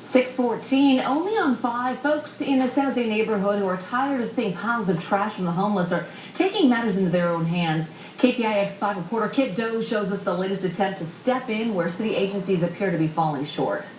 6:14, only on 5. Folks in a San Jose neighborhood who are tired of seeing piles of trash from the homeless are taking matters into their own hands. KPIX 5 reporter Kit Doe shows us the latest attempt to step in where city agencies appear to be falling short.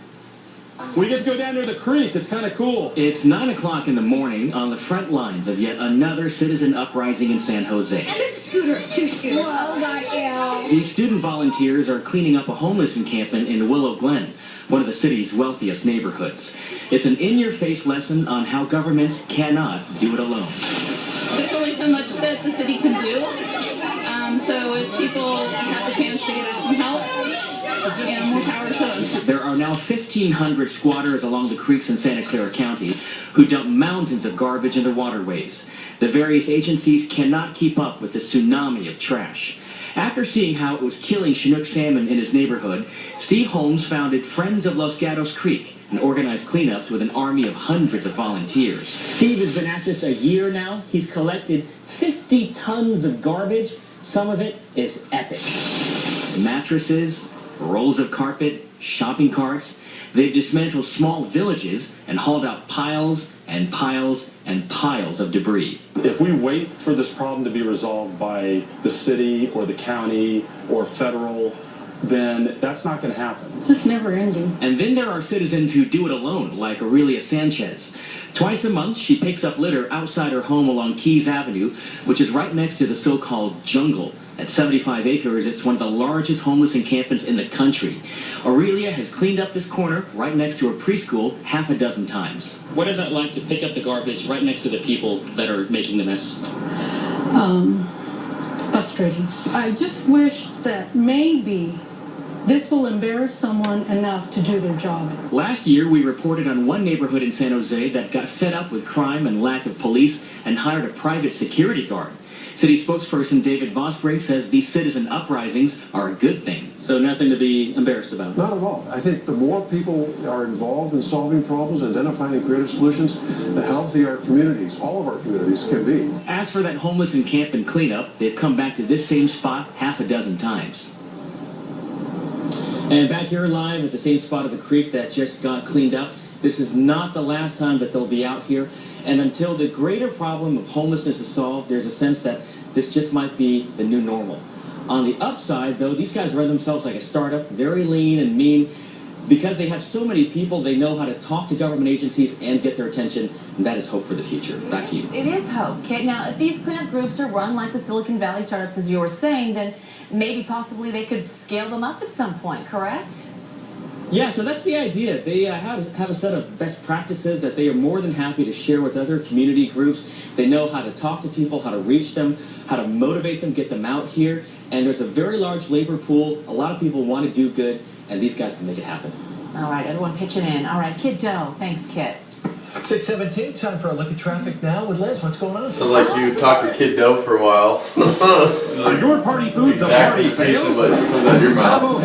We get to go down to the creek. It's kind of cool. It's 9 o'clock in the morning on the front lines of yet another citizen uprising in San Jose. And there's a scooter, 2 scooters. Whoa, got you. These student volunteers are cleaning up a homeless encampment in Willow Glen, one of the city's wealthiest neighborhoods. It's an in-your-face lesson on how governments cannot do it alone. There's only so much that the city can do. So if people have the chance to get out and help, more power to them. There are now 1,500 squatters along the creeks in Santa Clara County who dump mountains of garbage in their waterways. The various agencies cannot keep up with the tsunami of trash. After seeing how it was killing Chinook salmon in his neighborhood, Steve Holmes founded Friends of Los Gatos Creek and organized cleanups with an army of hundreds of volunteers. Steve has been at this a year now. He's collected 50 tons of garbage. Some of it is epic. Mattresses, rolls of carpet, shopping carts. They've dismantled small villages and hauled out piles and piles and piles of debris. If we wait for this problem to be resolved by the city or the county or federal, then that's not going to happen. It's just never ending. And then there are citizens who do it alone, like Aurelia Sanchez. Twice a month, she picks up litter outside her home along Keys Avenue, which is right next to the so-called jungle. At 75 acres, it's one of the largest homeless encampments in the country. Aurelia has cleaned up this corner right next to her preschool half a dozen times. What is it like to pick up the garbage right next to the people that are making the mess? Frustrating. I just wish that maybe this will embarrass someone enough to do their job. Last year, we reported on one neighborhood in San Jose that got fed up with crime and lack of police and hired a private security guard. City spokesperson David Vosbrink says these citizen uprisings are a good thing. So nothing to be embarrassed about? Not at all. I think the more people are involved in solving problems, identifying creative solutions, the healthier our communities, all of our communities, can be. As for that homeless encampment cleanup, they've come back to this same spot half a dozen times. And back here live at the same spot of the creek that just got cleaned up. This is not the last time that they'll be out here. And until the greater problem of homelessness is solved, there's a sense that this just might be the new normal. On the upside, though, these guys run themselves like a startup, very lean and mean. Because they have so many people, they know how to talk to government agencies and get their attention, and that is hope for the future. Back to you. It is hope, Kit. Now, if these cleanup groups are run like the Silicon Valley startups, as you were saying, then maybe possibly they could scale them up at some point, correct? Yeah, so that's the idea. They have a set of best practices that they are more than happy to share with other community groups. They know how to talk to people, how to reach them, how to motivate them, get them out here. And there's a very large labor pool. A lot of people want to do good, and these guys can make it happen. All right, everyone pitching in. All right, Kit Doe. Thanks, Kit. 6:17, time for a look at traffic now with Liz. What's going on? Sounds like you talked to Kid Doe for a while. Your party food's a party, Exactly. But it comes out of your mouth.